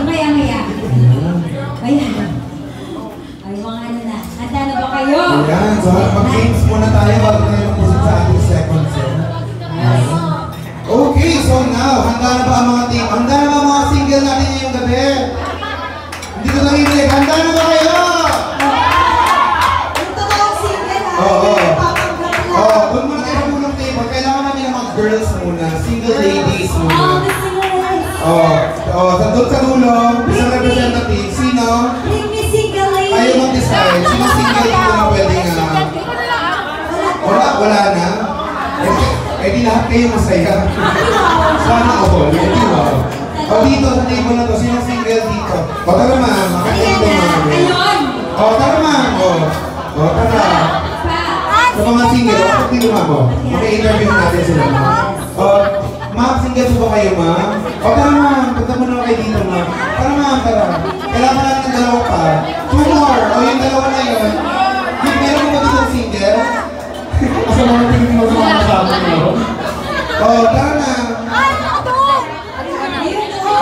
Maya-maya. Ayan. Ay, mga ano na. Handa na ba kayo? Ayan. So, mag-games muna tayo bago tayo mag-usap sa ating second set. Okay, so now, handa na ba ang mga team? Handa na ba ang mga single natin ngayong gabi? Hindi ko nanginig. Handa na ba kayo? Ito na ang single ha? Oo. Kung muna tayo ng table, kailangan namin ng mga girls muna. Single ladies muna. Sa dulo, isang representative. Sino? Ayaw mag-decide. Sino single dito na pwedeng wala na? Eh di lahat kayo masaya. Sana ako. Dito sa table na to, sino single dito? Tara ma'am. Ayun! Tara ma'am. Tara. Sa mga single, bakit dito ma'am? Mag-interview natin sila ma'am. Ma'am, single po ba kayo ma'am? Tara ma'am. Punta mo naman kayo dito ma'am. Tara ma'am, tara. Kailangan natin ng dalawa pa. 2 more. Yung dalawa na yun. Meron mo ba dito single? Asa mga tingin mo sa mga kasama nyo? Tara na.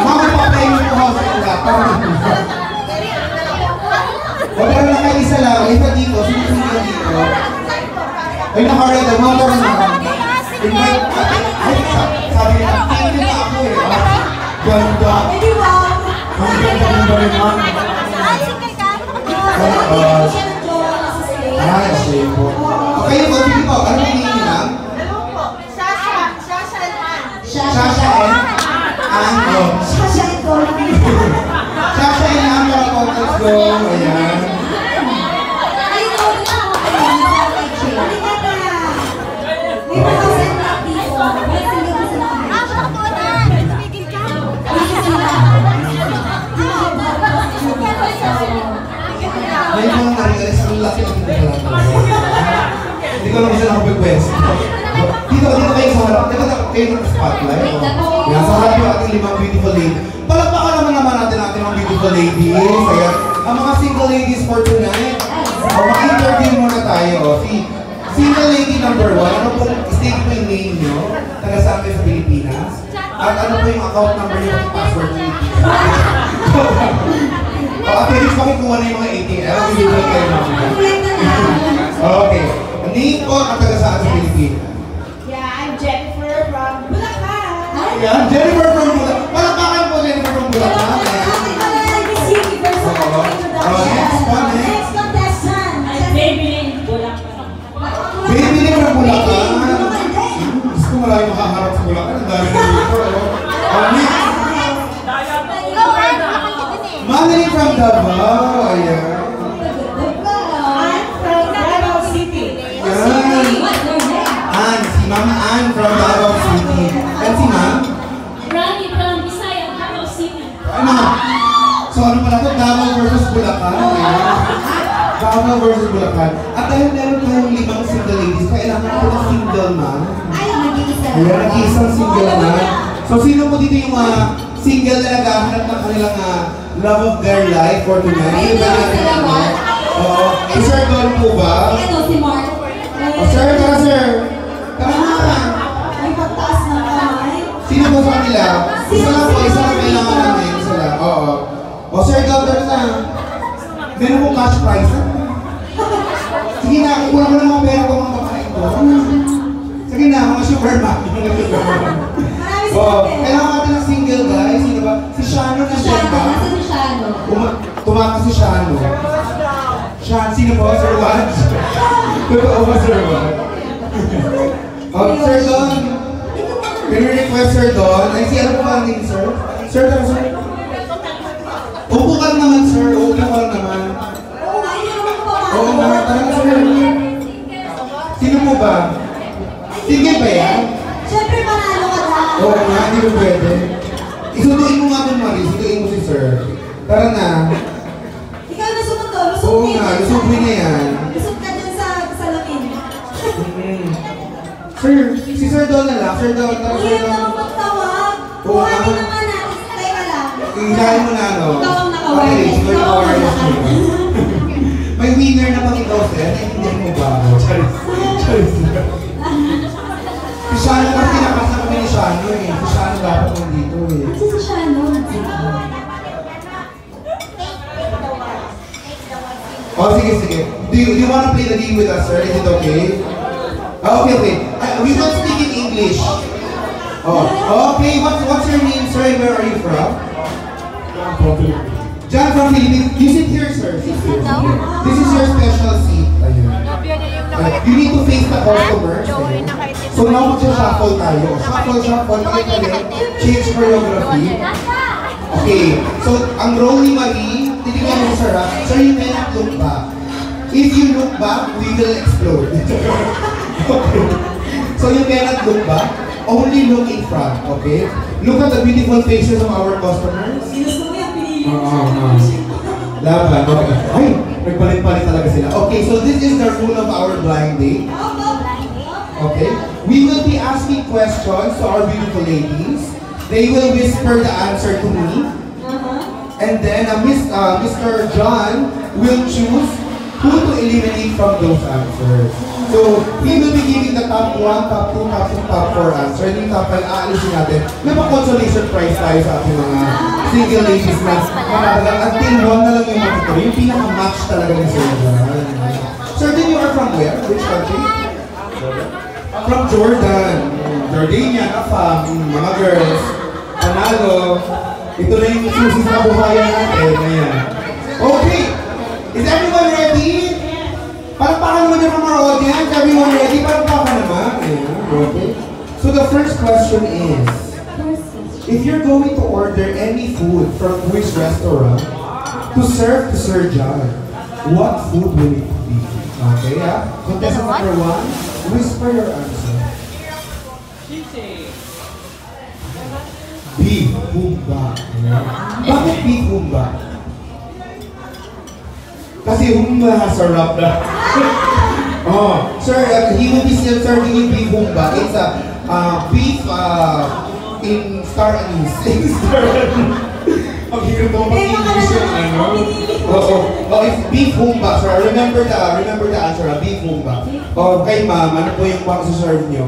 Ma'am, papay mo po sa ila. Tara na. Tara na kayo isa lang. Isa dito. Sino single dito? Ay, nakarada. Mga tara na. Sabi niya, tingin na ako eh. Ganda. Ang ganda rin ma'am. Ay, shame po. Okay po, sige po. Ano yung tingin niya? Sasha and Ango. Sasha and Ango. Let's go. Ayan. May mga narigalis ang laki ng pinagalaman. Hindi ko naman sila nakapag-quest. Dito kayo sa harap. Dito kayo ng spotlight. Yan, sa harap yung ating 5 beautiful ladies. Palagpakan naman natin ating mga beautiful ladies. Ayan, ang mga single ladies for tonight. Mag-interview muna tayo. Single lady number 1. Ano pong state po yung name nyo? Taga saan kayo sa Pilipinas? At ano po yung account number nyo at password nyo? Please pakikuha na yung mga ATM. Bibigyan kayo namin. Okay. Name po at taga saan sa Pilipinas? Yeah, I'm Jennifer from Bulacan. Yeah, Jennifer from Bulacan. Palakpakan po Jennifer from Bulacan. Next contestant. Baby Bulacan. Baby from Bulacan. Gusto ko maraming makaharap sa Bulacan. Ang dami na dito. Next. Mandarin from Davao. Ayan. I'm from Davao City. Ann, si Mama Ann from Davao City. And si Ma'am? Rani from Visayas, Davao City. Ano? So ano pala ito? Davao versus Bulacan. Davao versus Bulacan. At dahil meron tayong 5 single ladies, kailangan ko ng single man. Ayan, nag-iisang single man. So sino po dito yung single na naghahanap ng kanilang love of their life for tonight? Ay, ito sila Mark. Oo. Si Sir Don po ba? Ito si Mark. Sir, tara sir. Tara na. Ay, pagtaas ng kamay. Sino po sa kanila? Isa lang po, isa lang kailangan namin. Isa lang, oo. O Sir Don, tara na. Meron po cash prize. Sige na, kukulang ko ng mga pera ko mga babae ko. Sige na, mga supermarket. Kailangan natin ng single guys. Sino ba? Si Shano na siya ba? Si Shano. Tumakas si Shano. Sino po? Sir Juan? Totoo ba Sir Juan? Sir Don. Can we request Sir Don? Ay, si ano po ba ang name, sir? Sir, tara sir. Upo ka naman sir. Upo ka naman. Oo nga, tara sir. Sino po ba? Single ba yan? Siyempre, manalo ka na. Oo nga, hindi mo pwede. Isuduin mo nga kung Marie, isuduin mo si Sir. Tara na. Ikaw na sumundo, Oo nga, lusubin na yan. Lusog ka dyan sa salamin. Sir, si Sir Don na lang. Sir Don, tara Sir Uy, Don. naman magtawag. Oo nga. Buhatin naman natin. Teka lang. Hingahin mo na ano. Ikaw ang naka-wireless. Okay, siguro Ikaw ang naka-wireless mo. naka-wireless. May winner na pang ikaw, Sir. Naiintindihan mo ba ako? Charis. Charis. Si Shano kasi nakasa kami ni Shano eh. Si Shano dapat nandito eh. Kasi si Shano. Oh, sige, sige. Do you want to play the game with us, sir? Is it okay? Okay, okay. We will speak in English. Oh, okay. What's your name, sir? And where are you from? John from Philippines. You sit here, sir. Sit here. This is your special seat. You need to face the customers. So now mag-shuffle tayo. Shuffle, shuffle. Change choreography. Okay. So, ang role ni Marie, titignan mo, sir, ha? Sir, you cannot look back. If you look back, we will explode. Okay. So you cannot look back. Only look in front, okay? Look at the beautiful faces of our customers. Laban, okay. Ay, nagpalit-palit talaga sila. Okay, so this is the rule of our blind date. Okay? We will be asking questions to our beautiful ladies. They will whisper the answer to me. And then Mr. John will choose who to eliminate from those answers. So, he will be giving the top 1, top 2, top 3, top 4 answer. And yung top 5, aalisin natin. May pa-consolation prize tayo sa ating mga single ladies na matatagal. Until 1 na lang yung matituro. Yung pinaka-match talaga ni Sir John. Sir, then you are from where? Which country? From Jordan. Jordanian, Afam, mga girls. Panalo. Ito na yung susi sa buhayan natin. Ayan. Okay. Is everyone ready? Palakpakan naman niyo from our audience. Everyone ready? Palakpakan naman. Ayan. Okay. So the first question is, if you're going to order any food from which restaurant to serve to Sir John, what food will it be? Okay, contestant number 1, whisper your answer. Beef humba. Bakit beef humba? Kasi humba sarap na. Oh, sir, he will be still serving you beef humba. It's a beef in star anise. Ang hirap mo mag-English yung ano. Oh, it's beef humba, sir. Remember the answer, beef humba. Oh, kay ma'am, ano po yung serve nyo?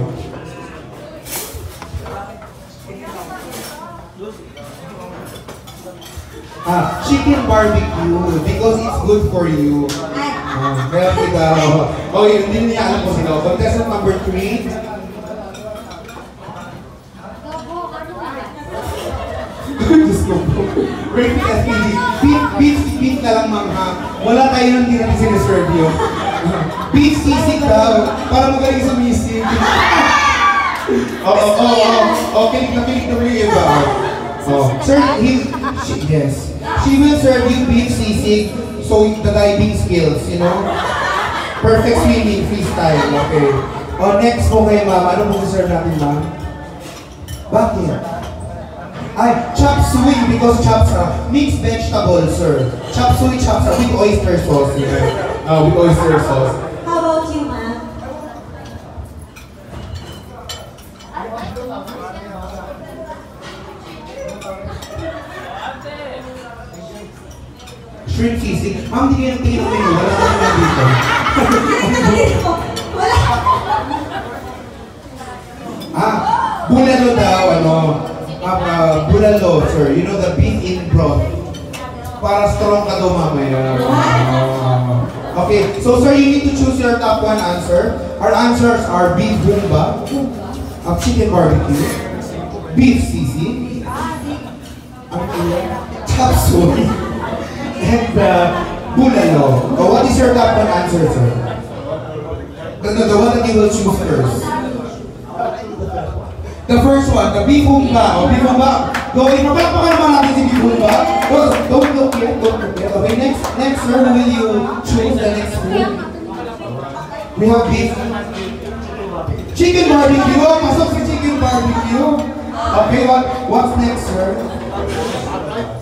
Chicken barbecue because it's good for you. Kaya kita, hindi niya alam po sila. Contestant number 3. Diyos ko po. Rating SPG. Beef na lang, ma'am, ha? Wala tayo nang hindi natin sinaserve yun. Beef sisig daw. Para magaling sa misig. Okay, nakilig na rin iba. Sir, yes. She will serve you beef sisig, so the diving skills, you know? Perfect swimming, freestyle, okay. Next po kayo, ma'am. Ano po serve natin, ma'am? Bakit? Ay, chop suey because chops are mixed vegetables, sir. Chop suey chops are with oyster sauce, yeah. With oyster sauce. How about you, ma'am? Shrimp sisig. Ma'am, hindi kayo nagtingin ng menu. Wala naman dito. Bulalo daw, bulalo, sir. You know, the beef in broth. Para strong ka daw mamaya. Okay, so sir, you need to choose your top 1 answer. Our answers are beef humba, chicken barbecue, beef sisig, chop suey, and bulalo. What is your top 1 answer, sir? The one that you will choose first. The first one, the beef humba. Beef humba. Going, mapalakpakan naman natin si beef humba. Don't look yet, don't look yet. Okay, next, sir, who will you choose the next food? We have beef. Chicken barbecue. Pasok si chicken barbecue. Okay, what's next, sir?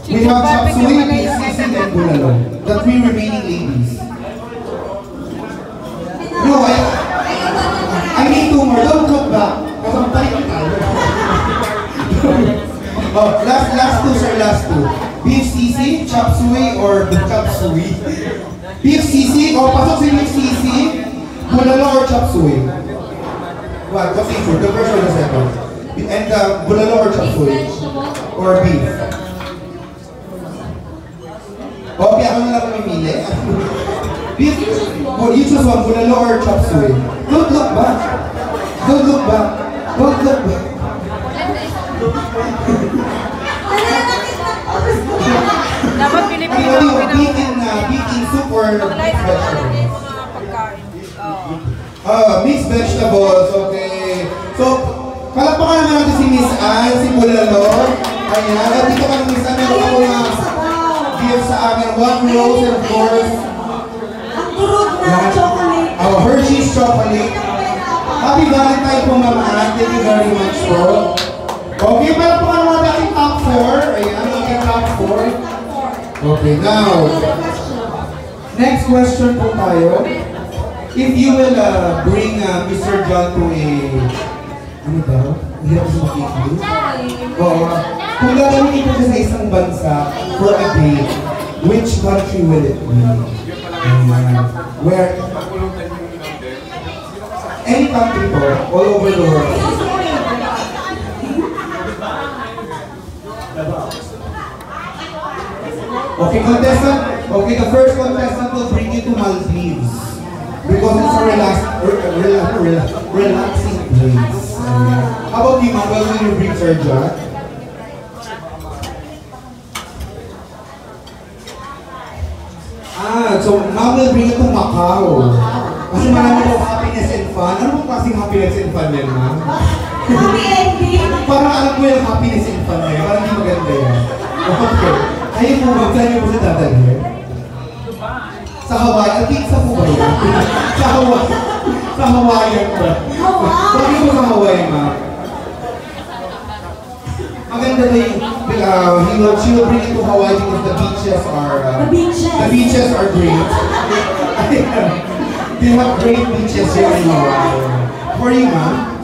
We have chop suey, beef sisig, and bulalo. The 3 remaining ladies. No, I need 2 more. Don't look back. Kasi magpalit tayo. Last 2, sir, last 2. Beef sisig, chop suey, or chop suey? Beef sisig, pasok si beef sisig, bulalo or chop suey? What's easier, the first or the second? And bulalo or chop suey? Or beef? Okay, ako na lang mamimili. Oh, you choose one, bulalo or chop suey. Don't look back. Don't look back. Don't look back. Dapat Pilipino ang Baking soup or mixed vegetables? pagkain. Mixed vegetables, okay. So, palakpakan naman natin si Miss Ann, si Bulalo. Ayan, at dito ka Miss Ann, meron ako na gift sa amin. 1 rose and of course, Ang turod na chocolate. Hershey's chocolate. Happy Valentine po, Ma'am Ann. Thank you very much po. Okay, palakpakan naman natin top 4. Ayan, okay, top 4. Okay, now, next question po tayo. If you will bring Mr. John to a, ano daw? Hindi ako sa makikita. Oo. Kung gagawin ito sa isang bansa for a day, which country will it be? Where? Any country po, all over the world. Okay, contestant. Okay, the first contestant will bring you to Maldives. Because it's a relaxing place. How about you, Ma'am? Will you bring Sir John? So Ma'am will bring you to Macau. Kasi marami daw happiness and fun. Ano bang klaseng happiness and fun yan, Ma'am? Happy ending. Parang alam ko yung happiness and fun na yan. Parang hindi maganda yan. Okay. Ayun po, Ma'am. Saan niyo po siya dadalhin? Sa Hawaii. At pizza po ba yan? Sa Hawaii. Sa Hawaii ba? Bakit po sa Hawaii, Ma'am? Maganda na yung, she will bring you to Hawaii because the beaches are, the beaches are great. They have great beaches here in Hawaii. For you, Ma'am?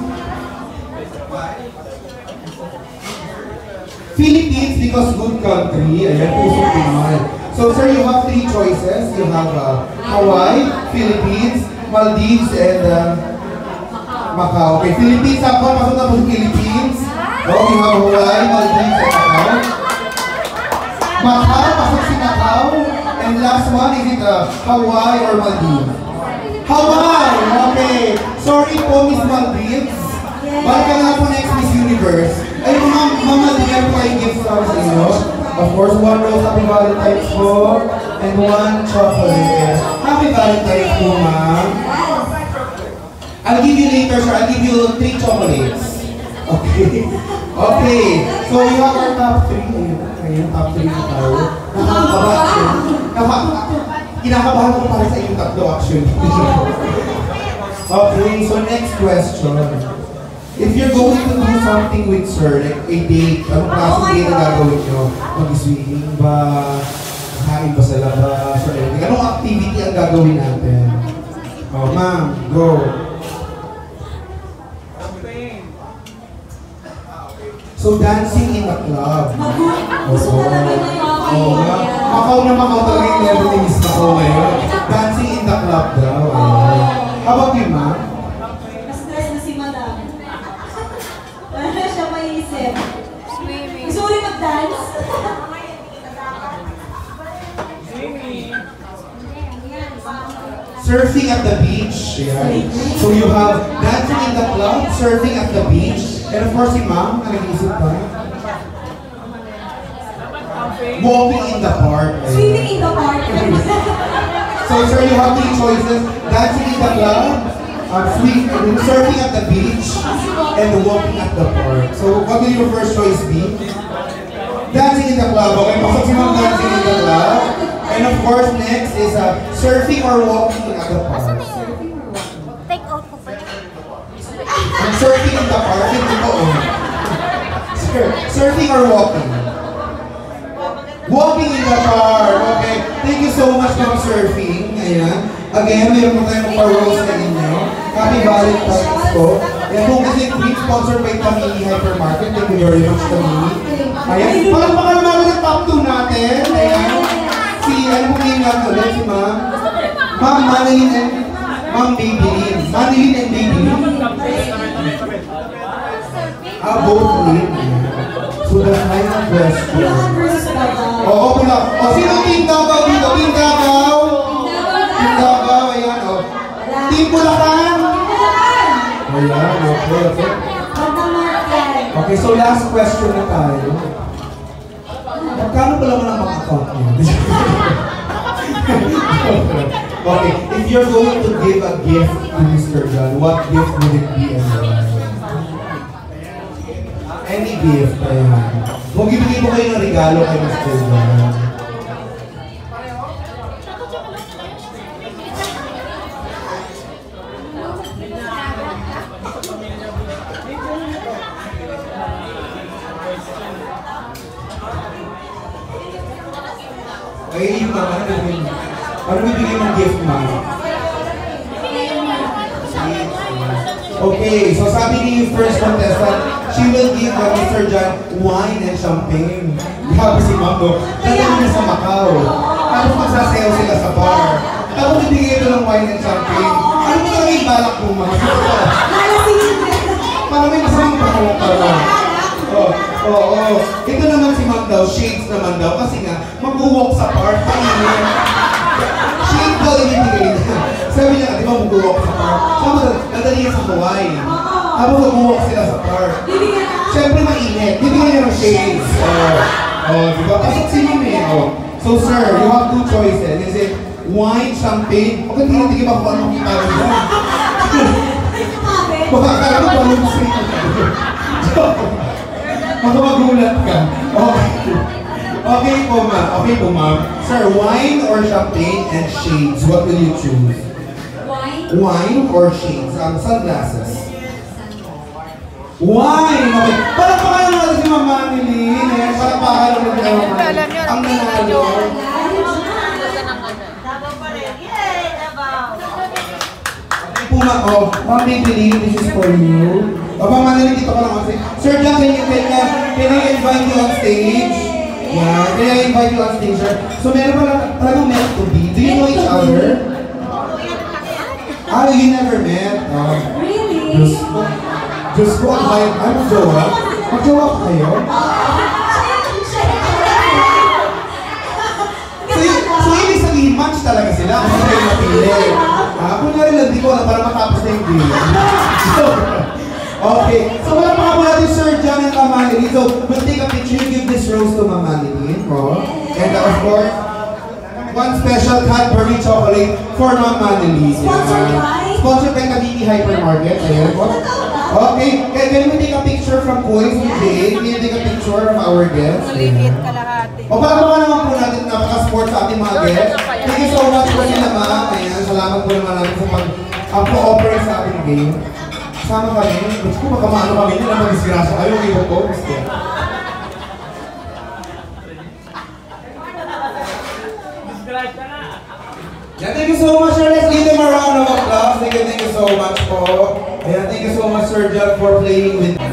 Philippines because good country. Ayan, pusong Pinoy. So, sir, you have 3 choices. You have Hawaii, Philippines, Maldives, and Macau. Okay, Philippines ako. Pasok na po sa Philippines. Oh, you have Hawaii, Maldives, and Macau. Macau, pasok si Macau. And last one, is it Hawaii or Maldives? Hawaii! Okay. Sorry po, Miss Maldives. Balik ka na po next Miss Universe. Ay, Mama, bigyan po kayo gifts sa inyo. Of course, 1 rose Happy Valentine's po, and 1 chocolate. Happy Valentine's po, Ma'am. I'll give you later, sir. I'll give you 3 chocolates. Okay. Okay. So, we have our top 3. Ayun, top 3 na tayo. Kinakabahan ko para sa inyong tatlo, actually. Okay, so next question. If you're going to do something with sir, like a date, anong klaseng date na gagawin nyo? Mag-swimming ba? Kain ba sa labas? Or anything? Anong activity ang gagawin natin? Oh, ma'am, go. So, dancing in the club. Gusto ko na rin Oo nga. Makaw na makaw talaga yung level ni Miss Makaw ngayon. Dancing in the club daw. How about you, ma'am? Na-stress na si Madam. Wala siya maiisip. Swimming. Gusto mo rin mag-dance? Surfing at the beach. Yeah. So you have dancing in the club, surfing at the beach, and of course si ma'am, nag-iisip pa. Walking in the park. Swimming in the park. So sir, you have 3 choices. Dancing in the club, surfing at the beach, and walking at the park. So what will your first choice be? Dancing in the club. Okay, pasok si ma'am dancing in the club. And of course, next is surfing or walking at the park. Take out ko pa. Surfing in the park, hindi ko surfing or walking? Walking in the park. Okay. Thank you so much for surfing. Ayan. Again, mayroon mo tayong pa-rose sa inyo. Happy Valentine's po. Yan po kasi tweet sponsored by Tamini Hypermarket. Thank you very much, Tamini. Ayan. Palakpakan naman ang top 2 natin. Ayan. Si, ano po yung natin ulit? Si Ma'am? Ma'am Manilin and Ma'am Maybelline. Manilin and Maybelline. Both win. So the final question. Oo, pula. O, sino Team Davao dito? Team Davao? Team Davao, ayan. O, Okay. Pagkamark yan. Okay, so last question na tayo. Magkano pa naman ang mga account niyo? Okay, if you're going to give a gift to Mr. John, what gift would it be and why? Any gift, ayan. Kung ibigay mo kayo ng regalo kay Mr. John. Ay, yung mama, ano bibigay mong gift, mama? Okay, so sabi ni first contestant, she will give Mr. John wine and champagne. Grabe si Ma'am, no? Dadali niya sa Macau. Tapos magsasayaw sila sa bar. Tapos bibigay ito ng wine and champagne. Ano ba talaga yung balak mo, Ma'am? Parang may masamang pakawang pala. Oo. Ito naman si Ma'am daw, shades naman daw, kasi nga, mag-walk sa park, paingin. Shade daw ibibigay niya. Sabi niya, di ba mag-walk sa park? Tapos, nadali niya sa Hawaii. Tapos mag-walk sila sa park. Siyempre mainit, bibigyan niya ng shades. Di ba? Pasok si Ma'am eh. So sir, you have two choices. Is it wine, champagne? O hindi ba kung anong kita rin dyan? Baka akala mo pa nung magulat ka. Okay po ma'am. Sir, wine or champagne and shades, what will you choose? Wine or shades? Sunglasses. Wine! Okay. Palakpakan natin si Ma'am Manilyn. Palakpakan natin si Ma'am Manilyn. Ang nanalo. Okay po ma'am. Ma'am Manilyn, this is for you. Ma'am Manilyn, dito ka lang kasi. Sir John, can I invite you on stage? Yeah, can I invite you on stage, sir? So meron pa talagang meant to be. Do you know each other? You never met? Really? Just go online. Ano jowa? Mag-jowa pa kayo? So ibig sabihin, match talaga sila kasi kayo napili. Kunyari lang, di ko alam para matapos na yung game. Okay. So wala pa ka natin Sir John and Ma'am Manilyn. So we'll take a picture. You give this rose to Ma'am Manilyn. And of course, one special Cadbury chocolate for Ma'am Manilyn. Sponsored by Cavite Hypermarket. Ayan po. Okay, can we take a picture from Koy, from Jade? Can we take a picture of our guests? Maligit kalahati. O para naman po natin napaka-sport sa ating mga guests. Thank you so much po sila ma'am. Ayan, salamat po naman natin sa pag-cooperate sa ating game. Sama kami. Gusto ko makamano kami nila mag-disgrasya kayo. Iwan po. Gusto. Yeah, thank you so much, sir. Let's give them a round of applause. Thank you so much po. Ayan, thank you so much, Sir John, for playing with me.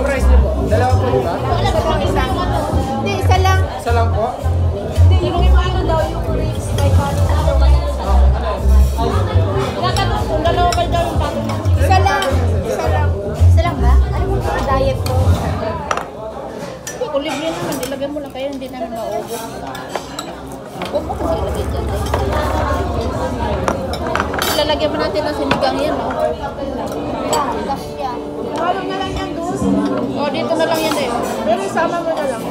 Yung rice niyo po, dalawa po ba? Hindi, isa lang. Isa lang po? Hindi, yung ano daw yung ribs kay Kano. Nakatanong kung dalawa ba daw yung tato ng chicken. Isa lang. Isa lang. Isa lang ba? Ano mo sa diet ko? Kung libre naman, ilagyan mo lang kayo, hindi namin maubos. Huwag mo kasi ilagay dyan. Ilalagyan mo natin ng sinigang yan, no? Tapos yan. Iwalong na lang yan doon. O, dito na lang yan eh. Pero isama mo na lang.